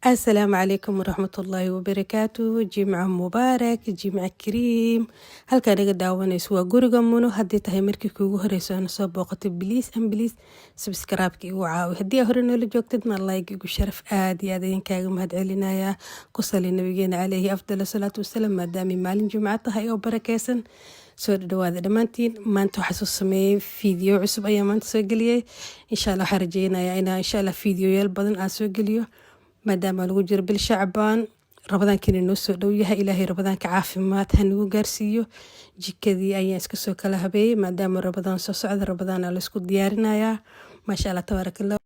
السلام عليكم ورحمة الله وبركاته. جمعة مبارك، جمعة كريم. halka naga daawanayso waa guriga muno. haddii tahay markii kuugu horeyso ana soo booqatay biliis subscribe-ki igu caawi. haddii hore noola joogtidna like igu sharaf aad iyo aad ayaan kaaga mahadcelinayaa. ku sali nabigeena calayhi afdal salaatu wasalaam maadaama maalin jumca tahay oo barakeysan. soo dhawaada dhammaantiin. maanta waxaan soo sameeyay video cusub ayaan maanta soo geliyay. insha Allah waxaan rajeynayaa inaan insha Allah videoyaal badan aan soo geliyo maadaama lagu jiro bil Shacbaan. rabadaankiina noo soo dhow yahay. ilaahay rabadaanka caafimaad ha nagu gaarsiiyo. jikadii ayaan iska soo kala habeeyay maadaama rabadaan soo socda. rabadaan la isku diyaarinayaa. maasha Allah tabaarakallah.